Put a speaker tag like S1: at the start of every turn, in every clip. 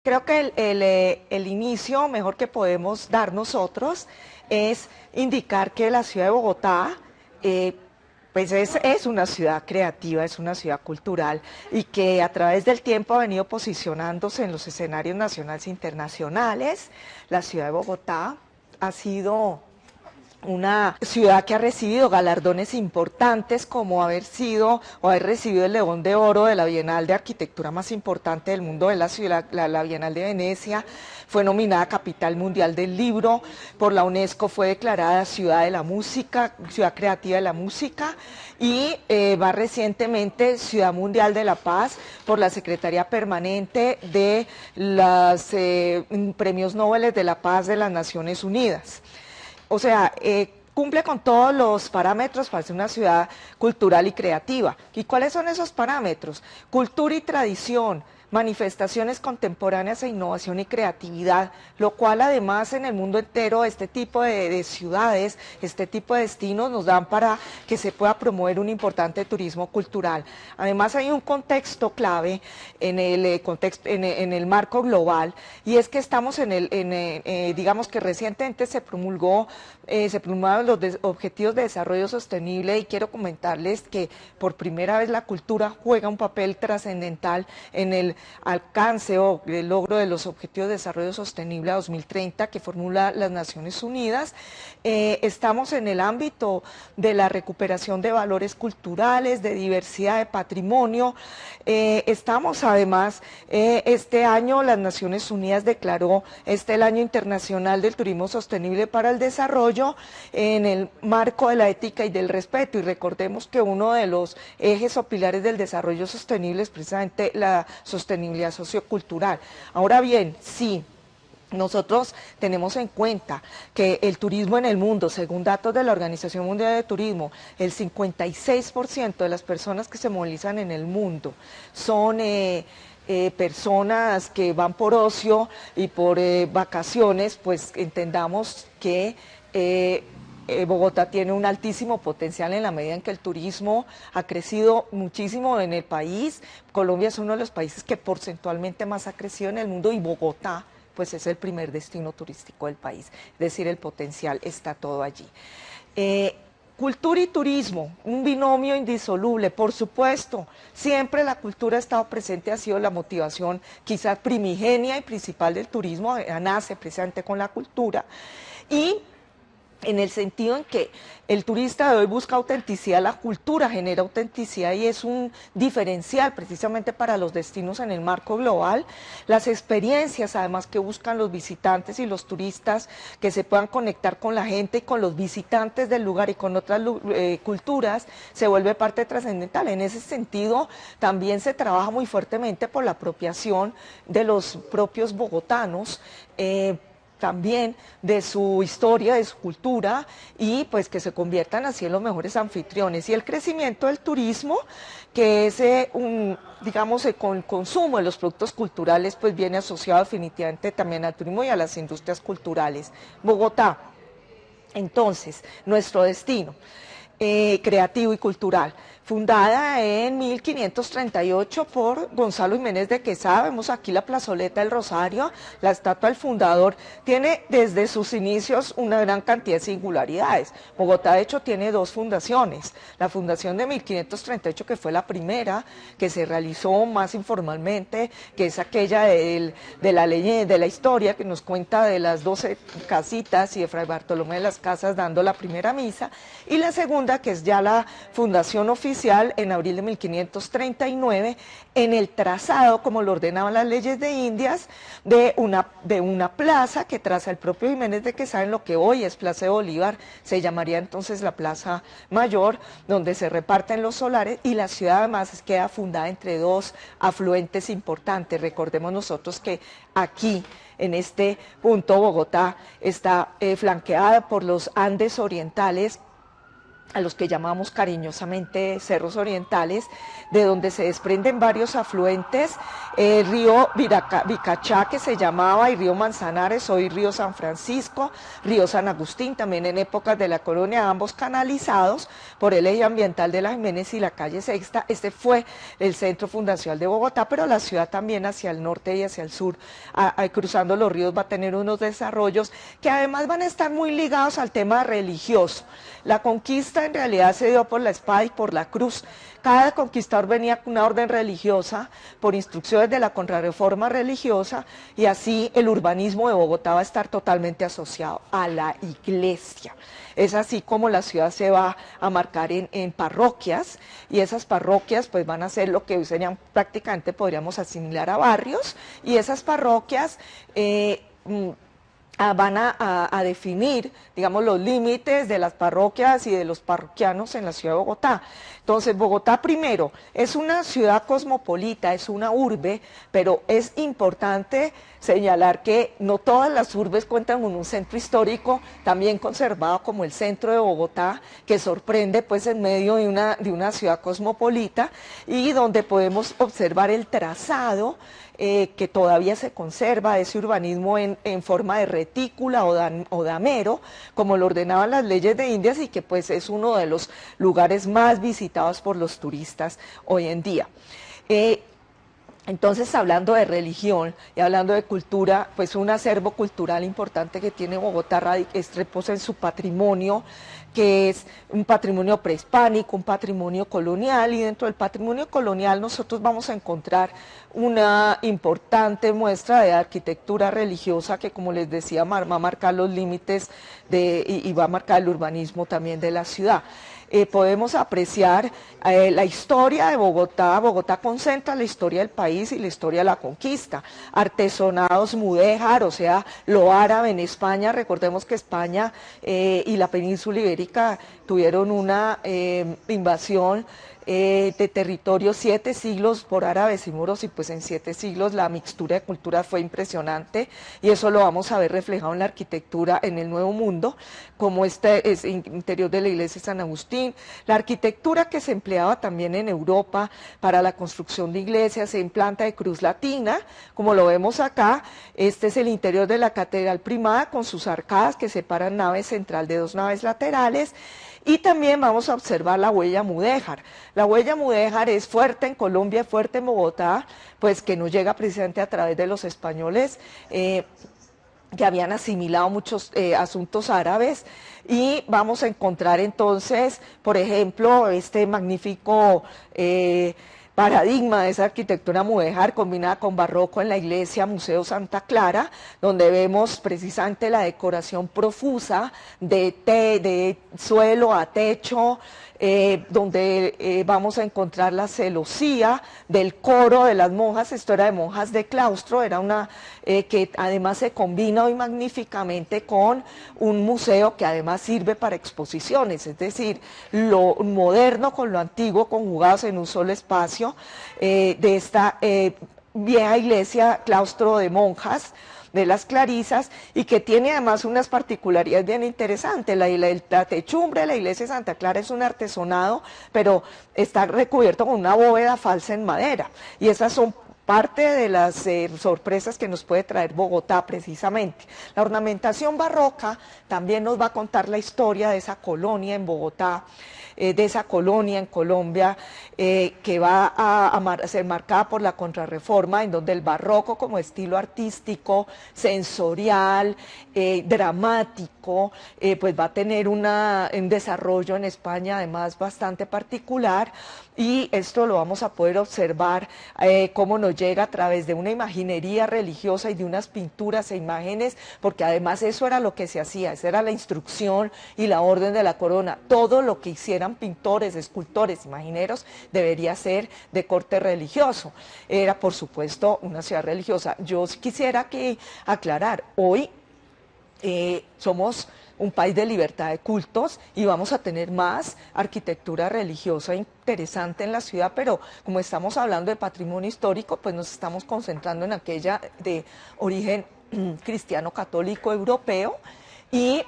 S1: Creo que el inicio mejor que podemos dar nosotros es indicar que la ciudad de Bogotá pues es una ciudad creativa, es una ciudad cultural y que a través del tiempo ha venido posicionándose en los escenarios nacionales e internacionales. La ciudad de Bogotá ha sido una ciudad que ha recibido galardones importantes como haber sido o haber recibido el León de Oro de la Bienal de Arquitectura más importante del mundo de la ciudad, la Bienal de Venecia. Fue nominada Capital Mundial del Libro, por la UNESCO fue declarada Ciudad de la Música, Ciudad Creativa de la Música, y más recientemente Ciudad Mundial de la Paz por la Secretaría Permanente de los Premios Nobel de la Paz de las Naciones Unidas. O sea, cumple con todos los parámetros para ser una ciudad cultural y creativa. ¿Y cuáles son esos parámetros? Cultura y tradición, manifestaciones contemporáneas e innovación y creatividad, lo cual además en el mundo entero este tipo de ciudades, este tipo de destinos nos dan para que se pueda promover un importante turismo cultural. Además hay un contexto clave en el marco global, y es que estamos digamos que recientemente se promulgaron los objetivos de desarrollo sostenible, y quiero comentarles que por primera vez la cultura juega un papel trascendental en el alcance o el logro de los Objetivos de Desarrollo Sostenible a 2030 que formula las Naciones Unidas. Estamos en el ámbito de la recuperación de valores culturales, de diversidad de patrimonio. Estamos además, este año las Naciones Unidas declaró el Año Internacional del Turismo Sostenible para el Desarrollo en el marco de la ética y del respeto, y recordemos que uno de los ejes o pilares del desarrollo sostenible es precisamente la sostenibilidad sociocultural. Ahora bien, sí, nosotros tenemos en cuenta que el turismo en el mundo, según datos de la Organización Mundial de Turismo, el 56% de las personas que se movilizan en el mundo son personas que van por ocio y por vacaciones. Pues entendamos que Bogotá tiene un altísimo potencial en la medida en que el turismo ha crecido muchísimo en el país. Colombia es uno de los países que porcentualmente más ha crecido en el mundo, y Bogotá pues es el primer destino turístico del país. Es decir, el potencial está todo allí. Cultura y turismo, un binomio indisoluble, por supuesto. Siempre la cultura ha estado presente, ha sido la motivación quizás primigenia y principal del turismo, nace precisamente con la cultura. Y en el sentido en que el turista de hoy busca autenticidad, la cultura genera autenticidad y es un diferencial precisamente para los destinos en el marco global. Las experiencias además que buscan los visitantes y los turistas, que se puedan conectar con la gente y con los visitantes del lugar y con otras culturas, se vuelve parte trascendental. En ese sentido también se trabaja muy fuertemente por la apropiación de los propios bogotanos, también de su historia, de su cultura, y pues que se conviertan así en los mejores anfitriones. Y el crecimiento del turismo, que es digamos, con el consumo de los productos culturales, pues viene asociado definitivamente también al turismo y a las industrias culturales. Bogotá, entonces, nuestro destino creativo y cultural, fundada en 1538 por Gonzalo Jiménez de Quesada. Vemos aquí la plazoleta del Rosario, la estatua del fundador. Tiene desde sus inicios una gran cantidad de singularidades. Bogotá, de hecho, tiene dos fundaciones. La fundación de 1538, que fue la primera que se realizó más informalmente, que es aquella de la leyenda, de la historia, que nos cuenta de las 12 casitas y de Fray Bartolomé de las Casas dando la primera misa, y la segunda, que es ya la fundación oficial en abril de 1539, en el trazado, como lo ordenaban las leyes de Indias, de una plaza que traza el propio Jiménez de Quesada en lo que hoy es Plaza de Bolívar. Se llamaría entonces la Plaza Mayor, donde se reparten los solares, y la ciudad además queda fundada entre dos afluentes importantes. Recordemos nosotros que aquí, en este punto, Bogotá está flanqueada por los Andes orientales, a los que llamamos cariñosamente cerros orientales, de donde se desprenden varios afluentes, el río Vicachá, que se llamaba, y río Manzanares, hoy río San Francisco, río San Agustín, también en épocas de la colonia, ambos canalizados por el eje ambiental de la Jiménez y la calle Sexta. Este fue el centro fundacional de Bogotá, pero la ciudad también hacia el norte y hacia el sur, cruzando los ríos, va a tener unos desarrollos que además van a estar muy ligados al tema religioso. La conquista en realidad se dio por la espada y por la cruz. Cada conquistador venía con una orden religiosa, por instrucciones de la contrarreforma religiosa, y así el urbanismo de Bogotá va a estar totalmente asociado a la iglesia. Es así como la ciudad se va a marcar en parroquias, y esas parroquias pues van a ser lo que hoy serían prácticamente, podríamos asimilar a barrios, y esas parroquias van a definir, digamos, los límites de las parroquias y de los parroquianos en la ciudad de Bogotá. Entonces, Bogotá, primero, es una ciudad cosmopolita, es una urbe, pero es importante señalar que no todas las urbes cuentan con un centro histórico también conservado como el centro de Bogotá, que sorprende pues en medio de una ciudad cosmopolita, y donde podemos observar el trazado que todavía se conserva, ese urbanismo en forma de retícula o damero, como lo ordenaban las leyes de Indias, y que pues es uno de los lugares más visitados por los turistas hoy en día. Entonces, hablando de religión y hablando de cultura, pues un acervo cultural importante que tiene Bogotá reposa en su patrimonio, que es un patrimonio prehispánico, un patrimonio colonial, y dentro del patrimonio colonial nosotros vamos a encontrar una importante muestra de arquitectura religiosa que, como les decía, va a marcar los límites y va a marcar el urbanismo también de la ciudad. Podemos apreciar la historia de Bogotá. Bogotá concentra la historia del país y la historia de la conquista. Artesonados mudéjar, o sea, lo árabe en España. Recordemos que España y la península ibérica tuvieron una invasión de territorio 7 siglos por árabes y moros, y pues en 7 siglos la mixtura de culturas fue impresionante, y eso lo vamos a ver reflejado en la arquitectura en el Nuevo Mundo, como este es interior de la iglesia de San Agustín, la arquitectura que se empleaba también en Europa para la construcción de iglesias en planta de cruz latina, como lo vemos acá. Este es el interior de la Catedral Primada con sus arcadas que separan nave central de dos naves laterales. Y también vamos a observar la huella mudéjar. La huella mudéjar es fuerte en Colombia, fuerte en Bogotá, pues que no llega precisamente a través de los españoles, que habían asimilado muchos asuntos árabes, y vamos a encontrar entonces, por ejemplo, este magnífico paradigma de esa arquitectura mudéjar combinada con barroco en la iglesia Museo Santa Clara, donde vemos precisamente la decoración profusa de suelo a techo, donde vamos a encontrar la celosía del coro de las monjas. Esto era de monjas de claustro, era una que además se combina hoy magníficamente con un museo que además sirve para exposiciones, es decir, lo moderno con lo antiguo conjugados en un solo espacio de esta vieja iglesia, claustro de monjas, de las clarisas, y que tiene además unas particularidades bien interesantes. La techumbre de la iglesia de Santa Clara es un artesonado, pero está recubierto con una bóveda falsa en madera, y esas son parte de las sorpresas que nos puede traer Bogotá precisamente. La ornamentación barroca también nos va a contar la historia de esa colonia en Bogotá, de esa colonia en Colombia, que va a ser marcada por la contrarreforma, en donde el barroco como estilo artístico, sensorial, dramático, pues va a tener un desarrollo en España además bastante particular, y esto lo vamos a poder observar cómo nos llega a través de una imaginería religiosa y de unas pinturas e imágenes, porque además eso era lo que se hacía, esa era la instrucción y la orden de la corona. Todo lo que hicieran pintores, escultores, imagineros, debería ser de corte religioso. Era, por supuesto, una ciudad religiosa. Yo quisiera aclarar, hoy somos un país de libertad de cultos y vamos a tener más arquitectura religiosa interesante en la ciudad, pero como estamos hablando de patrimonio histórico, pues nos estamos concentrando en aquella de origen cristiano católico europeo, y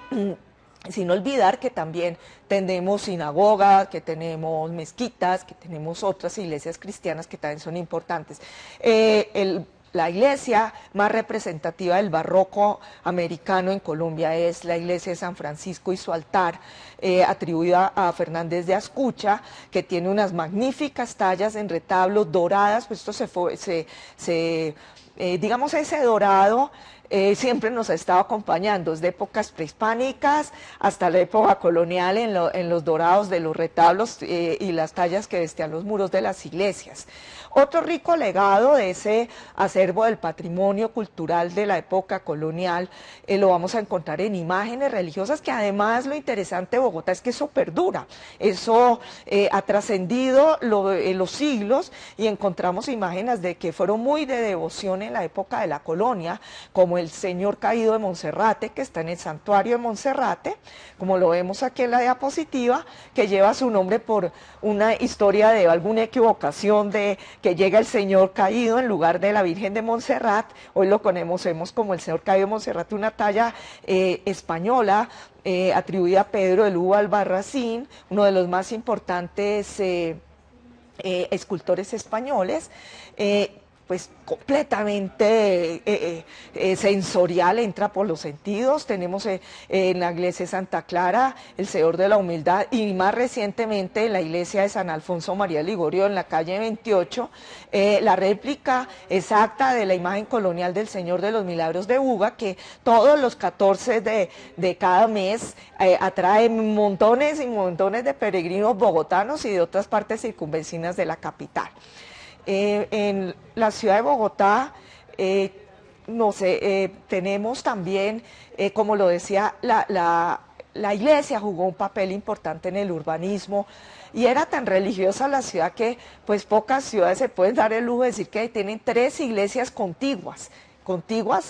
S1: Sin olvidar que también tenemos sinagogas, que tenemos mezquitas, que tenemos otras iglesias cristianas que también son importantes. La iglesia más representativa del barroco americano en Colombia es la iglesia de San Francisco y su altar, atribuida a Fernández de Ascucha, que tiene unas magníficas tallas en retablos doradas, pues esto digamos, ese dorado siempre nos ha estado acompañando, desde épocas prehispánicas hasta la época colonial en los dorados de los retablos y las tallas que vestían los muros de las iglesias. Otro rico legado de ese acervo del patrimonio cultural de la época colonial lo vamos a encontrar en imágenes religiosas, que además lo interesante de Bogotá es que eso perdura, eso ha trascendido los siglos, y encontramos imágenes de que fueron muy de devoción en la época de la colonia, como el Señor Caído de Monserrate, que está en el santuario de Monserrate, como lo vemos aquí en la diapositiva, que lleva su nombre por una historia de alguna equivocación de que llega el Señor Caído en lugar de la Virgen de Montserrat. Hoy lo conocemos como el Señor Caído de Montserrat, una talla española atribuida a Pedro de Lugo Albarracín, uno de los más importantes escultores españoles, pues completamente sensorial, entra por los sentidos. Tenemos en la iglesia de Santa Clara el Señor de la Humildad, y más recientemente en la iglesia de San Alfonso María Ligorio en la calle 28, la réplica exacta de la imagen colonial del Señor de los Milagros de Buga, que todos los 14 de cada mes atrae montones y montones de peregrinos bogotanos y de otras partes circunvecinas de la capital. En la ciudad de Bogotá, tenemos también, como lo decía, la iglesia jugó un papel importante en el urbanismo, y era tan religiosa la ciudad que pues pocas ciudades se pueden dar el lujo de decir que tienen 3 iglesias contiguas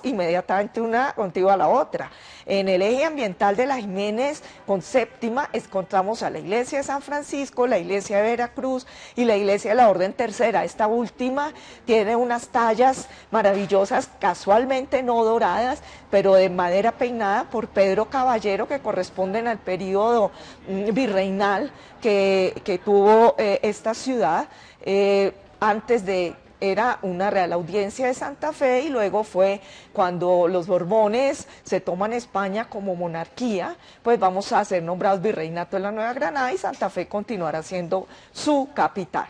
S1: inmediatamente una contigua a la otra. En el eje ambiental de la Jiménez con Séptima encontramos a la iglesia de San Francisco, la iglesia de Veracruz y la iglesia de la Orden Tercera. Esta última tiene unas tallas maravillosas, casualmente no doradas, pero de madera peinada por Pedro Caballero, que corresponden al periodo virreinal que tuvo esta ciudad antes de... Era una Real Audiencia de Santa Fe, y luego fue cuando los Borbones se toman España como monarquía, pues vamos a ser nombrados virreinato de la Nueva Granada, y Santa Fe continuará siendo su capital.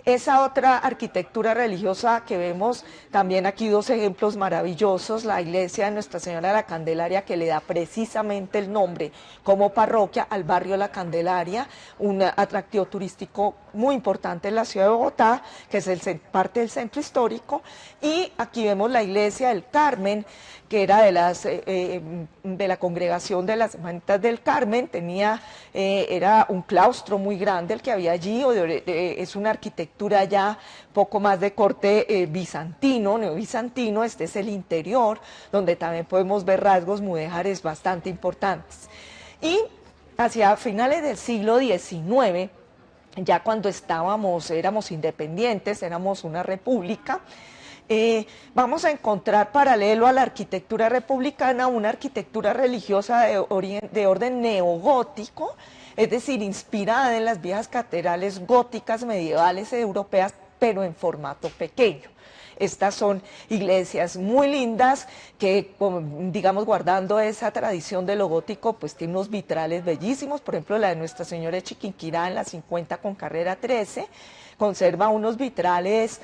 S1: Esa otra arquitectura religiosa que vemos, también aquí 2 ejemplos maravillosos: la iglesia de Nuestra Señora de la Candelaria, que le da precisamente el nombre como parroquia al barrio La Candelaria, un atractivo turístico muy importante en la ciudad de Bogotá, que es parte del centro histórico. Y aquí vemos la iglesia del Carmen, que era de la congregación de las Hermanitas del Carmen. Era un claustro muy grande el que había allí, es una arquitectura ya poco más de corte bizantino, neobizantino. Este es el interior, donde también podemos ver rasgos mudéjares bastante importantes. Y hacia finales del siglo XIX, ya cuando éramos independientes, éramos una república, vamos a encontrar paralelo a la arquitectura republicana una arquitectura religiosa de orden neogótico, es decir, inspirada en las viejas catedrales góticas medievales europeas, pero en formato pequeño. Estas son iglesias muy lindas que, digamos, guardando esa tradición de lo gótico, pues tiene unos vitrales bellísimos. Por ejemplo, la de Nuestra Señora de Chiquinquirá en la 50 con carrera 13, conserva unos vitrales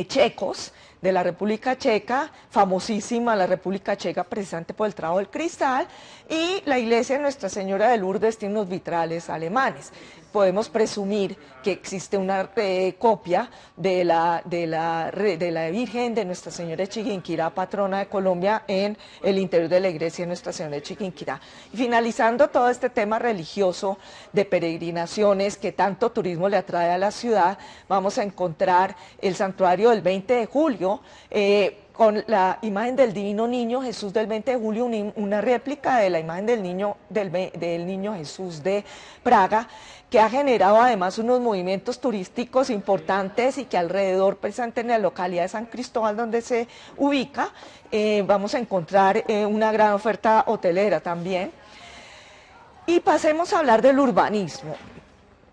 S1: checos, de la República Checa, famosísima la República Checa precisamente por el trabajo del cristal, y la iglesia de Nuestra Señora de Lourdes tiene unos vitrales alemanes. Podemos presumir que existe una copia de la Virgen de Nuestra Señora de Chiquinquirá, patrona de Colombia, en el interior de la iglesia de Nuestra Señora de Chiquinquirá. Y finalizando todo este tema religioso de peregrinaciones que tanto turismo le atrae a la ciudad, vamos a encontrar el santuario del 20 de julio, con la imagen del Divino Niño Jesús del 20 de julio, una réplica de la imagen del Niño Jesús de Praga, que ha generado además unos movimientos turísticos importantes y que alrededor, precisamente en la localidad de San Cristóbal, donde se ubica, vamos a encontrar una gran oferta hotelera también. Y pasemos a hablar del urbanismo.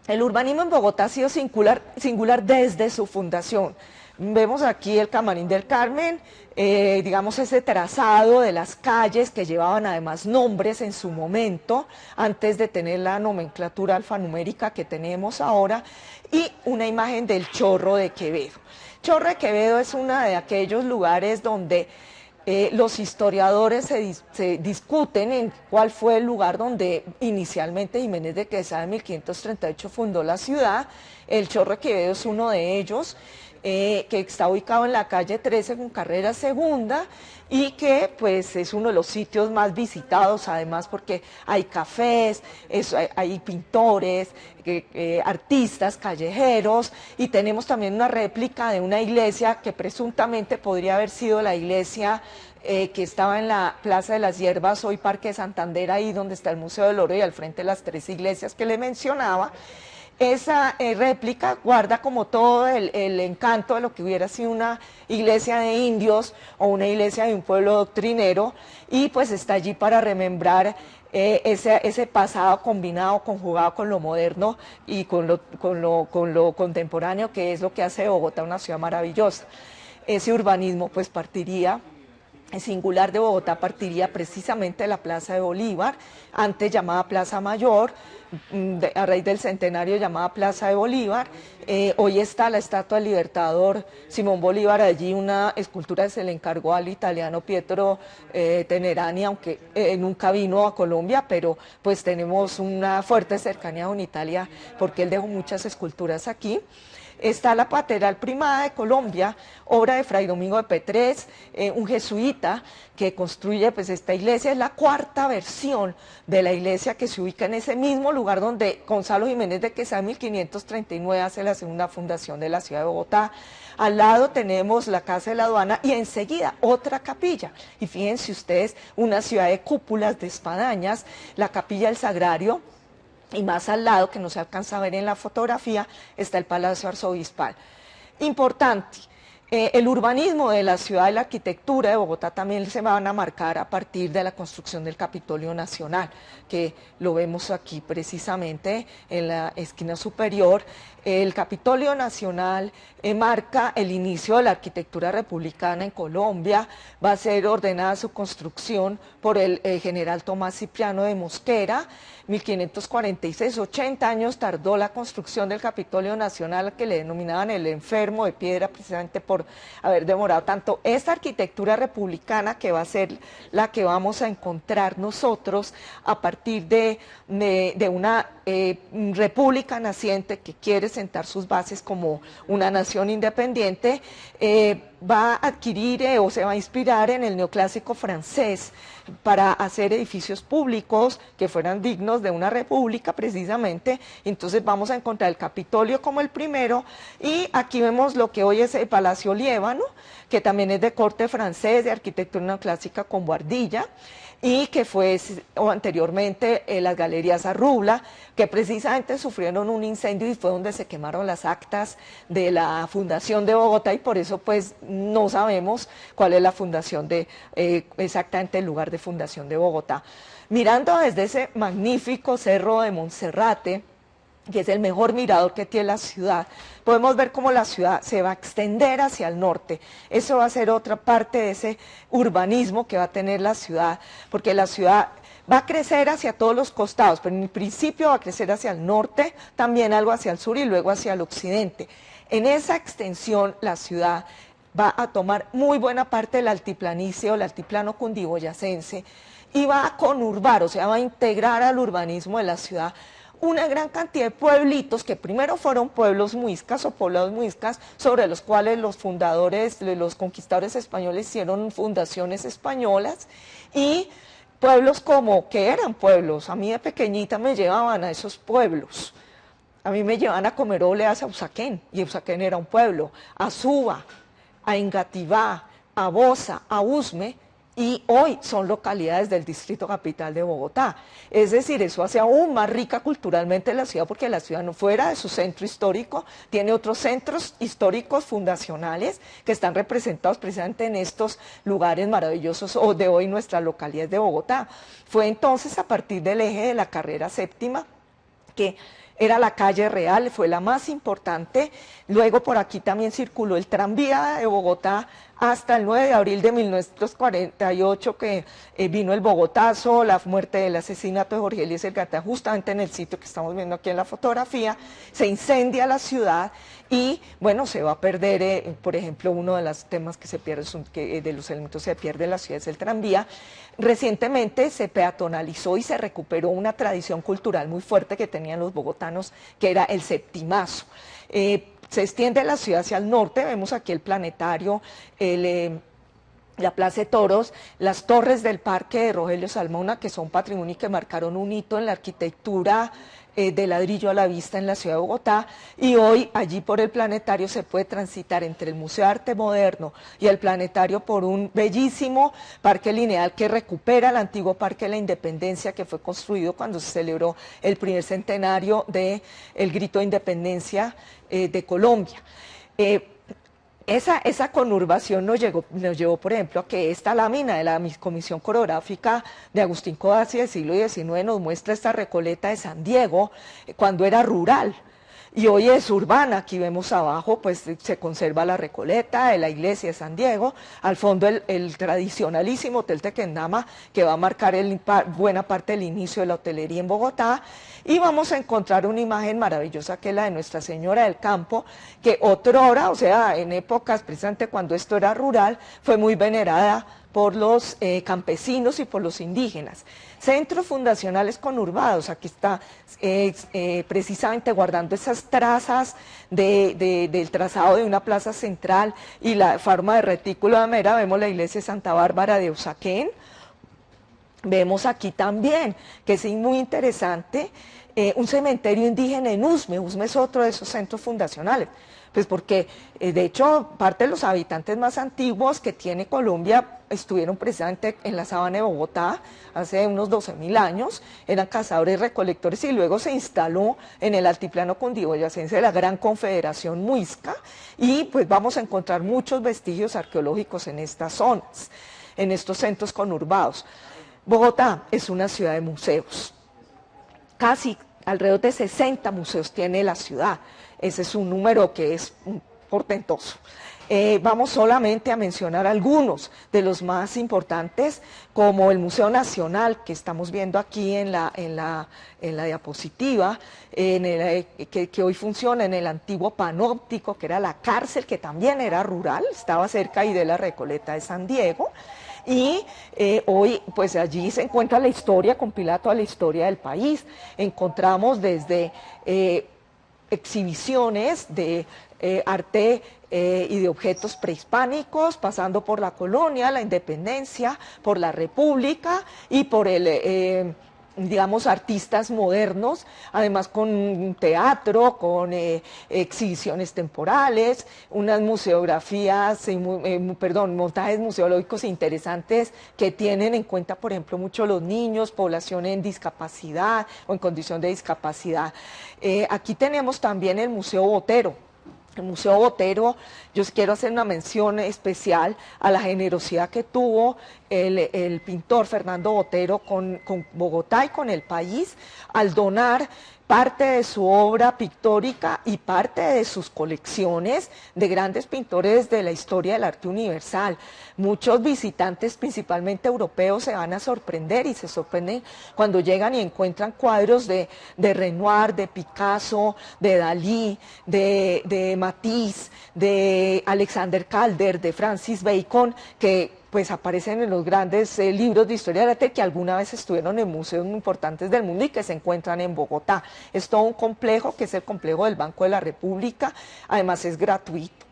S1: El urbanismo en Bogotá ha sido singular desde su fundación. Vemos aquí el Camarín del Carmen, digamos ese trazado de las calles que llevaban además nombres en su momento, antes de tener la nomenclatura alfanumérica que tenemos ahora, y una imagen del Chorro de Quevedo. Chorro de Quevedo es uno de aquellos lugares donde los historiadores se discuten en cuál fue el lugar donde inicialmente Jiménez de Quesada en 1538 fundó la ciudad. El Chorro de Quevedo es uno de ellos, que está ubicado en la calle 13 con carrera segunda y que pues es uno de los sitios más visitados, además porque hay cafés, hay pintores, artistas callejeros, y tenemos también una réplica de una iglesia que presuntamente podría haber sido la iglesia que estaba en la Plaza de las Hierbas, hoy Parque Santander, ahí donde está el Museo del Oro y al frente de las 3 iglesias que le mencionaba. Esa réplica guarda como todo el encanto de lo que hubiera sido una iglesia de indios o una iglesia de un pueblo doctrinero, y pues está allí para remembrar ese pasado combinado, conjugado con lo moderno y con lo contemporáneo, que es lo que hace de Bogotá una ciudad maravillosa. Ese urbanismo pues partiría, el singular de Bogotá partiría precisamente de la Plaza de Bolívar, antes llamada Plaza Mayor, a raíz del centenario llamada Plaza de Bolívar. Hoy está la estatua del libertador Simón Bolívar allí, una escultura que se le encargó al italiano Pietro Tenerani, aunque nunca vino a Colombia, pero pues tenemos una fuerte cercanía con Italia porque él dejó muchas esculturas aquí. Está la Catedral Primada de Colombia, obra de Fray Domingo de Petrés, un jesuita que construye pues esta iglesia. Es la cuarta versión de la iglesia que se ubica en ese mismo lugar donde Gonzalo Jiménez de Quesada en 1539 hace la segunda fundación de la ciudad de Bogotá. Al lado tenemos la Casa de la Aduana y enseguida otra capilla. Y fíjense ustedes, una ciudad de cúpulas, de espadañas, la Capilla del Sagrario. Y más al lado, que no se alcanza a ver en la fotografía, está el Palacio Arzobispal. Importante, el urbanismo de la ciudad y la arquitectura de Bogotá también se van a marcar a partir de la construcción del Capitolio Nacional, que lo vemos aquí precisamente en la esquina superior. El Capitolio Nacional marca el inicio de la arquitectura republicana en Colombia. Va a ser ordenada su construcción por el general Tomás Cipriano de Mosquera. 1546, 80 años tardó la construcción del Capitolio Nacional, que le denominaban el enfermo de piedra, precisamente por haber demorado tanto. Esta arquitectura republicana, que va a ser la que vamos a encontrar nosotros a partir de una república naciente que quiere sentar sus bases como una nación independiente, va a adquirir o se va a inspirar en el neoclásico francés para hacer edificios públicos que fueran dignos de una república precisamente. Entonces vamos a encontrar el Capitolio como el primero, y aquí vemos lo que hoy es el Palacio Liébano, que también es de corte francés, de arquitectura neoclásica con buhardilla, y que fue anteriormente las Galerías Arrubla, que precisamente sufrieron un incendio y fue donde se quemaron las actas de la fundación de Bogotá, y por eso pues no sabemos cuál es la fundación exactamente el lugar de fundación de Bogotá. Mirando desde ese magnífico cerro de Monserrate, que es el mejor mirador que tiene la ciudad, podemos ver cómo la ciudad se va a extender hacia el norte. Eso va a ser otra parte de ese urbanismo que va a tener la ciudad, porque la ciudad va a crecer hacia todos los costados, pero en principio va a crecer hacia el norte, también algo hacia el sur y luego hacia el occidente. En esa extensión la ciudad va a tomar muy buena parte del altiplanicie o el altiplano cundiboyacense y va a conurbar, o sea, va a integrar al urbanismo de la ciudad una gran cantidad de pueblitos que primero fueron pueblos muiscas o poblados muiscas, sobre los cuales los fundadores, los conquistadores españoles hicieron fundaciones españolas, y pueblos que eran pueblos. A mí de pequeñita me llevaban a esos pueblos. A mí me llevaban a comer obleas a Usaquén, y Usaquén era un pueblo, a Suba, a Engativá, a Bosa, a Usme, y hoy son localidades del Distrito Capital de Bogotá. Es decir, eso hace aún más rica culturalmente la ciudad, porque la ciudad, no fuera de su centro histórico, tiene otros centros históricos fundacionales que están representados precisamente en estos lugares maravillosos o de hoy nuestra localidad de Bogotá. Fue entonces a partir del eje de la carrera séptima, que era la calle real, fue la más importante. Luego por aquí también circuló el tranvía de Bogotá hasta el 9 de abril de 1948, que vino el Bogotazo, la muerte del asesinato de Jorge Eliezer Gaitán, justamente en el sitio que estamos viendo aquí en la fotografía. Se incendia la ciudad y, bueno, se va a perder, por ejemplo, uno de los temas que se pierde, de los elementos que se pierde en la ciudad es el tranvía. Recientemente se peatonalizó y se recuperó una tradición cultural muy fuerte que tenían los bogotanos, que era el septimazo. Se extiende la ciudad hacia el norte, vemos aquí el planetario, la Plaza de Toros, las torres del Parque de Rogelio Salmona, que son patrimonio y que marcaron un hito en la arquitectura de ladrillo a la vista en la ciudad de Bogotá, y hoy allí por el planetario se puede transitar entre el Museo de Arte Moderno y el planetario por un bellísimo parque lineal que recupera el antiguo Parque de la Independencia, que fue construido cuando se celebró el primer centenario del Grito de Independencia de Colombia. Esa conurbación nos llevó, por ejemplo, a que esta lámina de la Comisión Coreográfica de Agustín Codazzi del siglo XIX nos muestra esta Recoleta de San Diego cuando era rural. Y hoy es urbana. Aquí vemos abajo, pues se conserva la Recoleta de la iglesia de San Diego, al fondo el tradicionalísimo Hotel Tequendama, que va a marcar buena parte del inicio de la hotelería en Bogotá, y vamos a encontrar una imagen maravillosa que es la de Nuestra Señora del Campo, que otrora, o sea, en épocas precisamente cuando esto era rural, fue muy venerada por los campesinos y por los indígenas. Centros fundacionales conurbados, aquí está precisamente guardando esas trazas del trazado de una plaza central y la forma de retículo de Mera. Vemos la iglesia de Santa Bárbara de Usaquén. Vemos aquí también, que es muy interesante, un cementerio indígena en Usme. Usme es otro de esos centros fundacionales. Pues porque, de hecho, parte de los habitantes más antiguos que tiene Colombia estuvieron precisamente en la sabana de Bogotá hace unos 12.000 años, eran cazadores recolectores, y luego se instaló en el altiplano cundiboyacense de la Gran Confederación Muisca, y pues vamos a encontrar muchos vestigios arqueológicos en estas zonas, en estos centros conurbados. Bogotá es una ciudad de museos, casi alrededor de 60 museos tiene la ciudad. Ese es un número que es portentoso. Vamos solamente a mencionar algunos de los más importantes, como el Museo Nacional, que estamos viendo aquí en la diapositiva, que hoy funciona en el antiguo Panóptico, que era la cárcel, que también era rural, estaba cerca ahí de la Recoleta de San Diego. Y hoy, pues allí se encuentra la historia, compila toda la historia del país. Encontramos desde exhibiciones de arte y de objetos prehispánicos, pasando por la colonia, la independencia, por la república y por digamos, artistas modernos, además con teatro, con exhibiciones temporales, unas museografías, montajes museológicos interesantes que tienen en cuenta, por ejemplo, mucho los niños, población en discapacidad o en condición de discapacidad. Aquí tenemos también el Museo Botero. El Museo Botero, yo quiero hacer una mención especial a la generosidad que tuvo el pintor Fernando Botero con Bogotá y con el país al donar parte de su obra pictórica y parte de sus colecciones de grandes pintores de la historia del arte universal. Muchos visitantes, principalmente europeos, se van a sorprender y se sorprenden cuando llegan y encuentran cuadros de Renoir, de Picasso, de Dalí, de Matisse, de Alexander Calder, de Francis Bacon, que pues aparecen en los grandes libros de historia del arte que alguna vez estuvieron en museos muy importantes del mundo y que se encuentran en Bogotá. Es todo un complejo que es el complejo del Banco de la República, además es gratuito.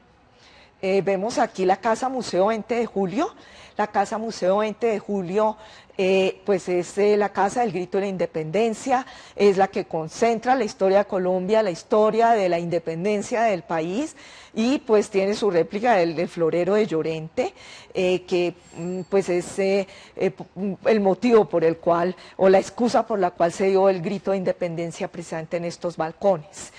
S1: Vemos aquí la Casa Museo 20 de Julio. La Casa Museo 20 de Julio pues es la Casa del Grito de la Independencia, es la que concentra la historia de Colombia, la historia de la independencia del país, y pues tiene su réplica del florero de Llorente, que pues es el motivo por el cual, o la excusa por la cual se dio el grito de independencia precisamente en estos balcones.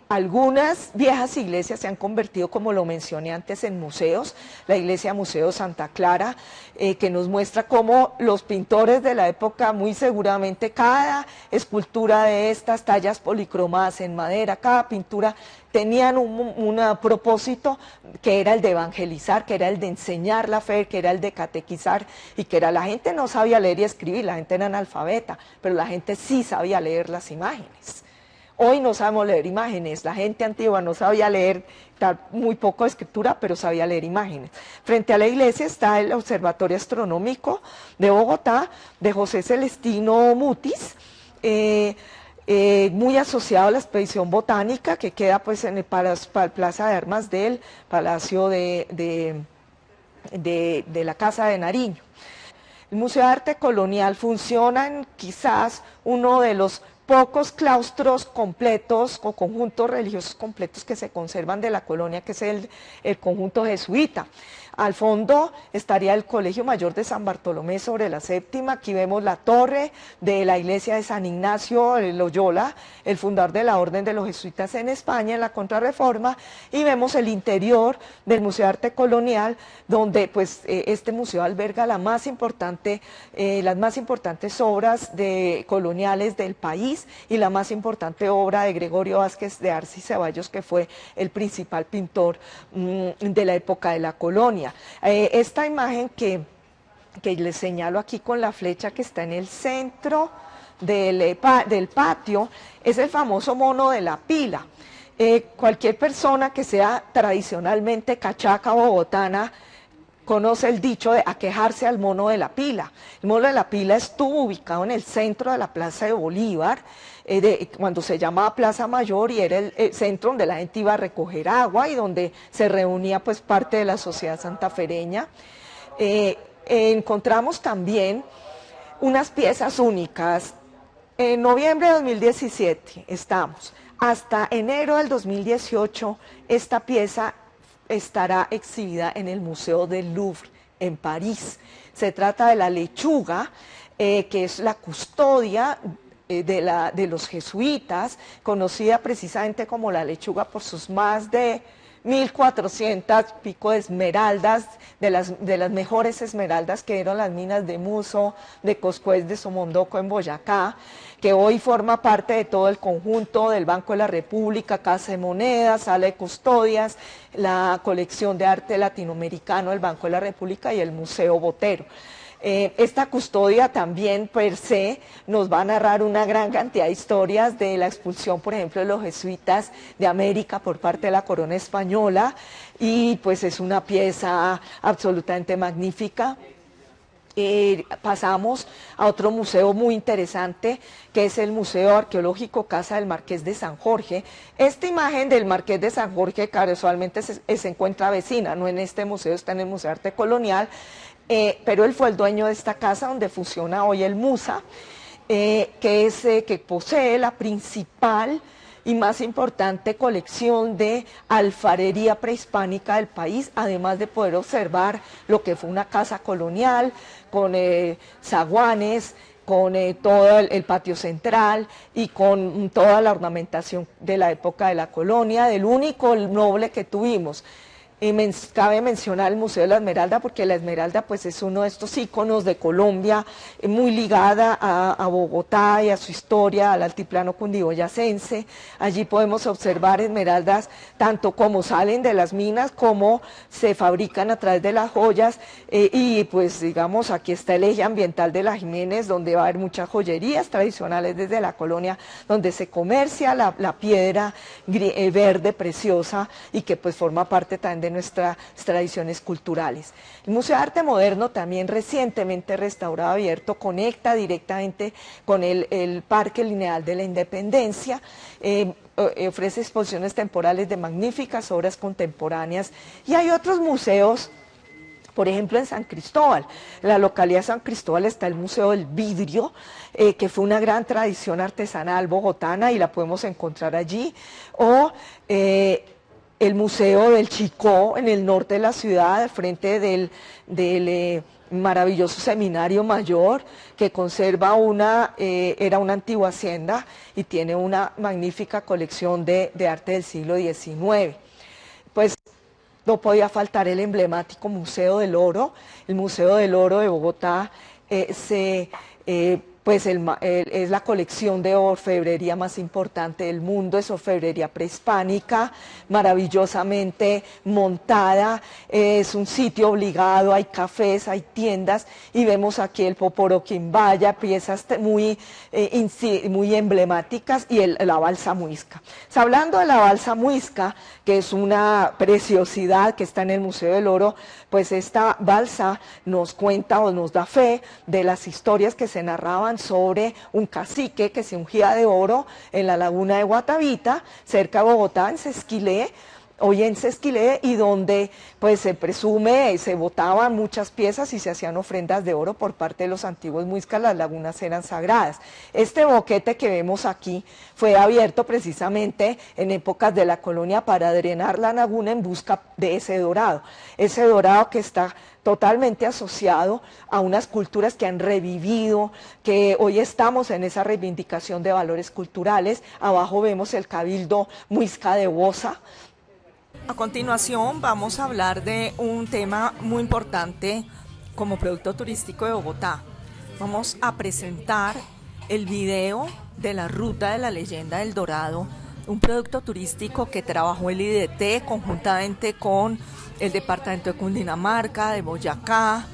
S1: Algunas viejas iglesias se han convertido, como lo mencioné antes, en museos. La iglesia Museo Santa Clara, que nos muestra cómo los pintores de la época, muy seguramente cada escultura de estas tallas policromadas en madera, cada pintura, tenían un propósito que era el de evangelizar, que era el de enseñar la fe, que era el de catequizar, y que era, la gente no sabía leer y escribir, la gente era analfabeta, pero la gente sí sabía leer las imágenes. Hoy no sabemos leer imágenes, la gente antigua no sabía leer, muy poco de escritura, pero sabía leer imágenes. Frente a la iglesia está el Observatorio Astronómico de Bogotá, de José Celestino Mutis, muy asociado a la expedición botánica, que queda pues en el Plaza de Armas del Palacio de la Casa de Nariño. El Museo de Arte Colonial funciona en quizás uno de los pocos claustros completos o conjuntos religiosos completos que se conservan de la colonia, que es el conjunto jesuita. Al fondo estaría el Colegio Mayor de San Bartolomé sobre la Séptima. Aquí vemos la torre de la iglesia de San Ignacio de Loyola, el fundador de la Orden de los Jesuitas en España, en la Contrarreforma, y vemos el interior del Museo de Arte Colonial, donde pues este museo alberga las más importantes obras coloniales del país, y la más importante obra de Gregorio Vázquez de Arce y Ceballos, que fue el principal pintor de la época de la colonia. Esta imagen que les señalo aquí con la flecha, que está en el centro del patio, es el famoso mono de la pila. Cualquier persona que sea tradicionalmente cachaca o bogotana conoce el dicho de aquejarse al mono de la pila. El mono de la pila estuvo ubicado en el centro de la Plaza de Bolívar, cuando se llamaba Plaza Mayor, y era el centro donde la gente iba a recoger agua y donde se reunía pues parte de la sociedad santafereña. Encontramos también unas piezas únicas. En noviembre de 2017 estamos, hasta enero del 2018 esta pieza estará exhibida en el Museo del Louvre en París. Se trata de la lechuga, que es la custodia de los jesuitas, conocida precisamente como la lechuga por sus más de 1.400 pico de esmeraldas, de las mejores esmeraldas que dieron las minas de Muso, de Coscuez, de Somondoco en Boyacá, que hoy forma parte de todo el conjunto del Banco de la República, Casa de Monedas, Sala de Custodias, la colección de arte latinoamericano del Banco de la República y el Museo Botero. Esta custodia también per se nos va a narrar una gran cantidad de historias de la expulsión, por ejemplo, de los jesuitas de América por parte de la corona española, y pues es una pieza absolutamente magnífica. Pasamos a otro museo muy interesante, que es el Museo Arqueológico Casa del Marqués de San Jorge. Esta imagen del Marqués de San Jorge casualmente se encuentra vecina, no en este museo, está en el Museo de Arte Colonial, pero él fue el dueño de esta casa donde funciona hoy el MUSA, que posee la principal y más importante colección de alfarería prehispánica del país, además de poder observar lo que fue una casa colonial, con zaguanes, con todo el patio central y con toda la ornamentación de la época de la colonia, del único noble que tuvimos. Cabe mencionar el Museo de la Esmeralda, porque la Esmeralda pues es uno de estos íconos de Colombia, muy ligada a Bogotá y a su historia, al altiplano cundiboyacense. Allí podemos observar esmeraldas tanto como salen de las minas, como se fabrican a través de las joyas, y pues digamos aquí está el eje ambiental de la Jiménez, donde va a haber muchas joyerías tradicionales desde la colonia, donde se comercia la piedra verde preciosa, y que pues forma parte también de nuestras tradiciones culturales. El Museo de Arte Moderno, también recientemente restaurado, abierto, conecta directamente con el Parque Lineal de la Independencia, ofrece exposiciones temporales de magníficas obras contemporáneas, y hay otros museos. Por ejemplo, en San Cristóbal, en la localidad de San Cristóbal está el Museo del Vidrio, que fue una gran tradición artesanal bogotana y la podemos encontrar allí, o el Museo del Chicó en el norte de la ciudad, al frente del maravilloso Seminario Mayor, que conserva era una antigua hacienda y tiene una magnífica colección de arte del siglo XIX. Pues no podía faltar el emblemático Museo del Oro. El Museo del Oro de Bogotá es la colección de orfebrería más importante del mundo, es orfebrería prehispánica, maravillosamente montada, es un sitio obligado, hay cafés, hay tiendas, y vemos aquí el Poporo Quimbaya, piezas muy emblemáticas, y la balsa muisca. Hablando de la balsa muisca, que es una preciosidad que está en el Museo del Oro, pues esta balsa nos cuenta o nos da fe de las historias que se narraban sobre un cacique que se ungía de oro en la laguna de Guatavita, cerca de Bogotá, en Sesquilé, hoy en Sesquilé, y donde pues se presume, se botaban muchas piezas y se hacían ofrendas de oro por parte de los antiguos muiscas. Las lagunas eran sagradas. Este boquete que vemos aquí fue abierto precisamente en épocas de la colonia para drenar la laguna en busca de ese dorado que está totalmente asociado a unas culturas que han revivido, que hoy estamos en esa reivindicación de valores culturales. Abajo vemos el Cabildo Muisca de Bosa. A continuación vamos a hablar de un tema muy importante como producto turístico de Bogotá. Vamos a presentar el video de la Ruta de la Leyenda del Dorado, un producto turístico que trabajó el IDT conjuntamente con el departamento de Cundinamarca, de Boyacá,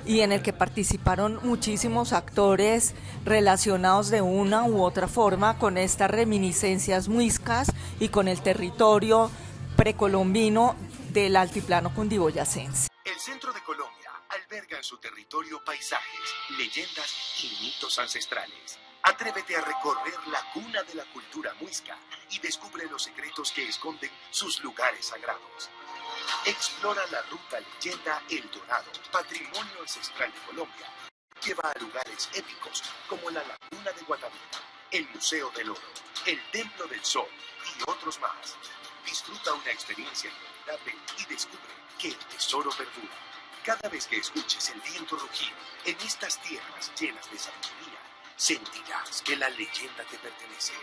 S1: y en el que participaron muchísimos actores relacionados de una u otra forma con estas reminiscencias muiscas y con el territorio precolombino del altiplano cundiboyacense.
S2: El centro de Colombia alberga en su territorio paisajes, leyendas y mitos ancestrales. Atrévete a recorrer la cuna de la cultura muisca y descubre los secretos que esconden sus lugares sagrados. Explora la ruta leyenda El Dorado, patrimonio ancestral de Colombia. Lleva a lugares épicos como la Laguna de Guatavita, el Museo del Oro, el Templo del Sol y otros más. Disfruta una experiencia inolvidable y descubre que el tesoro perdura. Cada vez que escuches el viento rugir en estas tierras llenas de sabiduría, sentirás que la leyenda te pertenece.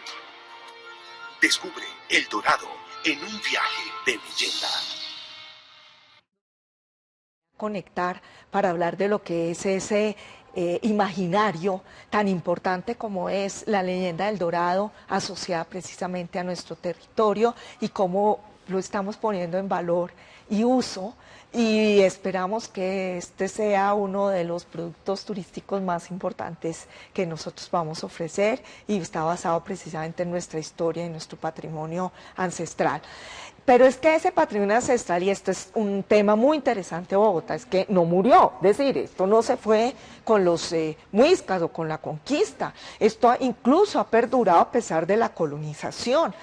S2: Descubre El Dorado en un viaje de leyenda.
S1: Conectar para hablar de lo que es ese imaginario tan importante como es la leyenda del Dorado, asociada precisamente a nuestro territorio, y cómo lo estamos poniendo en valor y uso, y esperamos que este sea uno de los productos turísticos más importantes que nosotros vamos a ofrecer, y está basado precisamente en nuestra historia y nuestro patrimonio ancestral. Pero es que ese patrimonio ancestral, y esto es un tema muy interesante de Bogotá, es que no murió, es decir, esto no se fue con los muiscas o con la conquista, esto incluso ha perdurado a pesar de la colonización.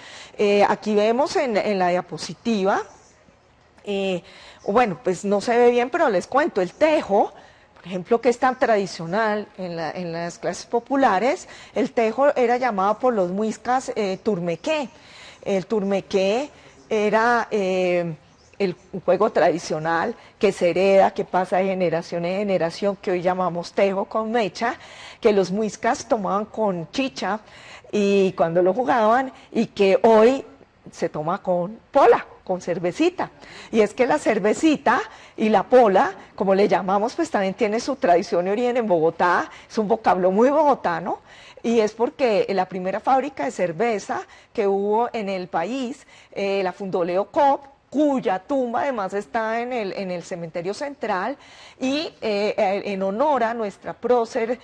S1: Aquí vemos en la diapositiva, bueno, pues no se ve bien, pero les cuento, el tejo, por ejemplo, que es tan tradicional en las clases populares, el tejo era llamado por los muiscas turmequé. El turmequé era un juego tradicional que se hereda, que pasa de generación en generación, que hoy llamamos tejo con mecha, que los muiscas tomaban con chicha y cuando lo jugaban, y que hoy se toma con pola, con cervecita. Y es que la cervecita y la pola, como le llamamos, pues también tiene su tradición y origen en Bogotá, es un vocablo muy bogotano, y es porque la primera fábrica de cerveza que hubo en el país la fundó Leo Koch, cuya tumba además está en el cementerio central, y en honor a nuestra prócer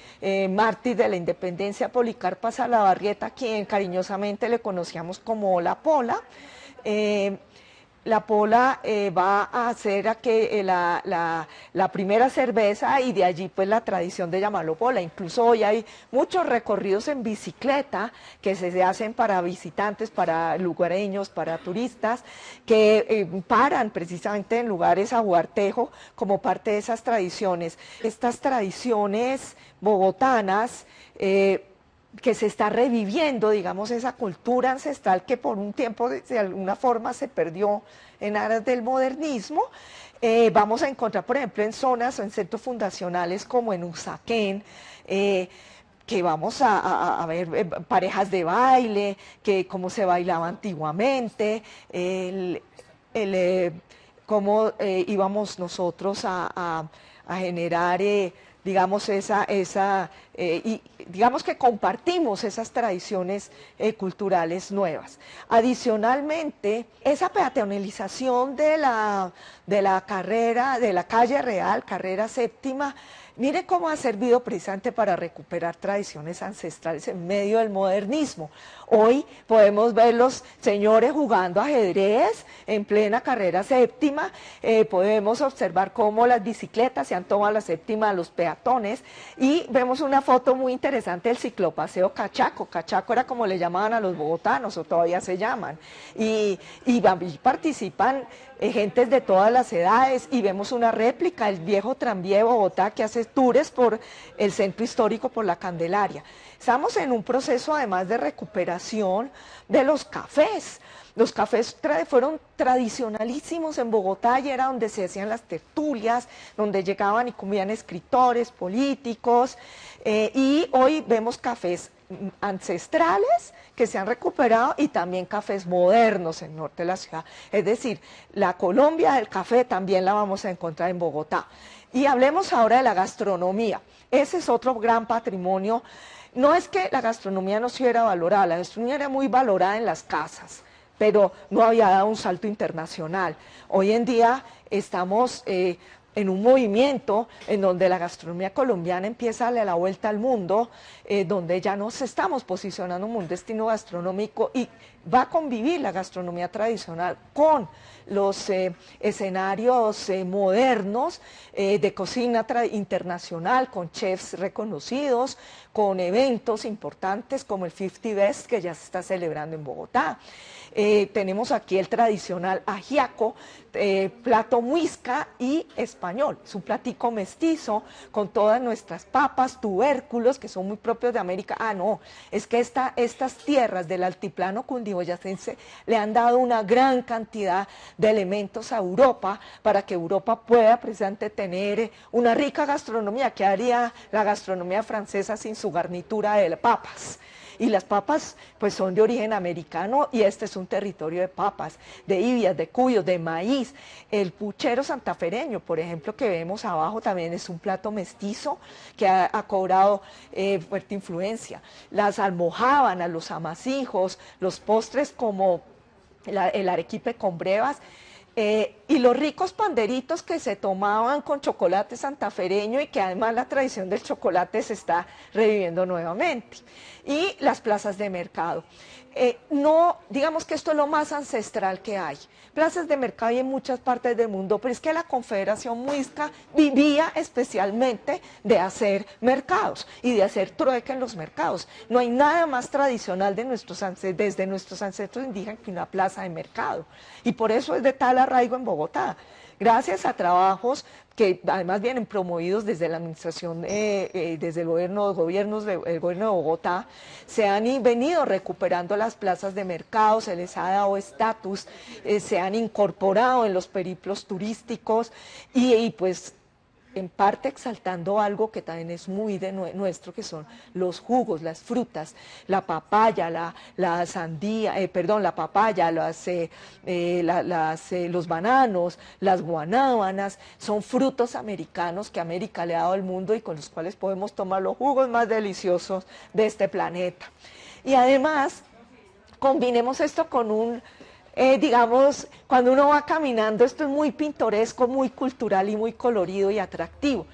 S1: mártir de la independencia, Policarpa Salabarrieta, quien cariñosamente le conocíamos como La Pola, la pola va a hacer a que la primera cerveza y de allí pues la tradición de llamarlo pola. Incluso hoy hay muchos recorridos en bicicleta que se hacen para visitantes, para lugareños, para turistas, que paran precisamente en lugares a jugar tejo como parte de esas tradiciones. Estas tradiciones bogotanas, que se está reviviendo, digamos, esa cultura ancestral que por un tiempo de alguna forma se perdió en aras del modernismo. Vamos a encontrar, por ejemplo, en zonas, en centros fundacionales como en Usaquén, que vamos a ver parejas de baile, que cómo se bailaba antiguamente, cómo íbamos nosotros a generar digamos, y digamos que compartimos esas tradiciones culturales nuevas. Adicionalmente, esa peatonalización de la carrera, de la calle real, carrera séptima, miren cómo ha servido precisamente para recuperar tradiciones ancestrales en medio del modernismo. Hoy podemos ver los señores jugando ajedrez en plena carrera séptima, podemos observar cómo las bicicletas se han tomado la séptima a los peatones y vemos una foto muy interesante del ciclopaseo Cachaco. Cachaco era como le llamaban a los bogotanos o todavía se llaman y participan gentes de todas las edades y vemos una réplica, el viejo tranvía de Bogotá que hace tours por el centro histórico, por la Candelaria. Estamos en un proceso además de recuperación de los cafés. Los cafés fueron tradicionalísimos en Bogotá y era donde se hacían las tertulias, donde llegaban y comían escritores, políticos, y hoy vemos cafés ancestrales que se han recuperado y también cafés modernos en el norte de la ciudad. Es decir, la Colombia del café también la vamos a encontrar en Bogotá. Y hablemos ahora de la gastronomía. Ese es otro gran patrimonio. No es que la gastronomía no se hubiera valorada, la gastronomía era muy valorada en las casas, pero no había dado un salto internacional. Hoy en día estamos en un movimiento en donde la gastronomía colombiana empieza a darle la vuelta al mundo, donde ya nos estamos posicionando como un destino gastronómico y va a convivir la gastronomía tradicional con los escenarios modernos de cocina internacional, con chefs reconocidos, con eventos importantes como el 50 Best que ya se está celebrando en Bogotá. Tenemos aquí el tradicional ajiaco, plato muisca y español. Es un platico mestizo con todas nuestras papas, tubérculos que son muy propios de América. Ah, no, es que estas tierras del altiplano cundiboyacense le han dado una gran cantidad de elementos a Europa para que Europa pueda precisamente tener una rica gastronomía. ¿Qué haría la gastronomía francesa sin su garnitura de papas? Y las papas pues son de origen americano y este es un territorio de papas, de ibias, de cuyos, de maíz. El puchero santafereño, por ejemplo, que vemos abajo también es un plato mestizo que ha cobrado fuerte influencia. Las almojábanas, los amasijos, los postres como el arequipe con brevas, y los ricos panderitos que se tomaban con chocolate santafereño y que además la tradición del chocolate se está reviviendo nuevamente. Y las plazas de mercado. No, digamos que esto es lo más ancestral que hay. Plazas de mercado hay en muchas partes del mundo, pero es que la Confederación Muisca vivía especialmente de hacer mercados y de hacer trueque en los mercados. No hay nada más tradicional desde nuestros ancestros indígenas que una plaza de mercado. Y por eso es de tal arraigo en Bogotá. Gracias a trabajos que además vienen promovidos desde la administración, desde el gobierno de Bogotá, se han venido recuperando las plazas de mercado, se les ha dado estatus, se han incorporado en los periplos turísticos y pues en parte exaltando algo que también es muy de nuestro, que son los jugos, las frutas, la papaya, la sandía, la papaya, los bananos, las guanábanas, son frutos americanos que América le ha dado al mundo y con los cuales podemos tomar los jugos más deliciosos de este planeta. Y además, combinemos esto con digamos, cuando uno va caminando, esto es muy pintoresco, muy cultural y muy colorido y atractivo.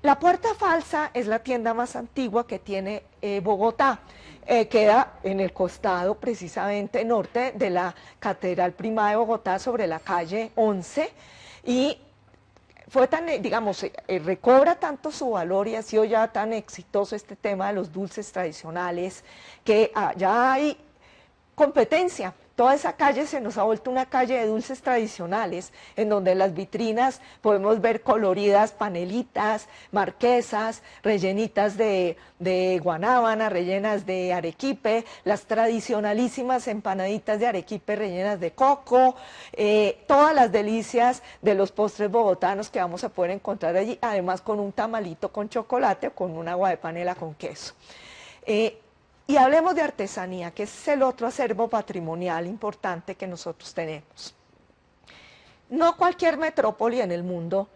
S1: La Puerta Falsa es la tienda más antigua que tiene Bogotá. Queda en el costado precisamente norte de la Catedral Primada de Bogotá, sobre la calle 11, y fue tan, digamos, recobra tanto su valor y ha sido ya tan exitoso este tema de los dulces tradicionales, que ya hay competencia. Toda esa calle se nos ha vuelto una calle de dulces tradicionales, en donde en las vitrinas podemos ver coloridas panelitas, marquesas, rellenitas de guanábana, rellenas de arequipe, las tradicionalísimas empanaditas de arequipe rellenas de coco, todas las delicias de los postres bogotanos que vamos a poder encontrar allí, además con un tamalito con chocolate o con un agua de panela con queso. Y hablemos de artesanía, que es el otro acervo patrimonial importante que nosotros tenemos. No cualquier metrópoli en el mundo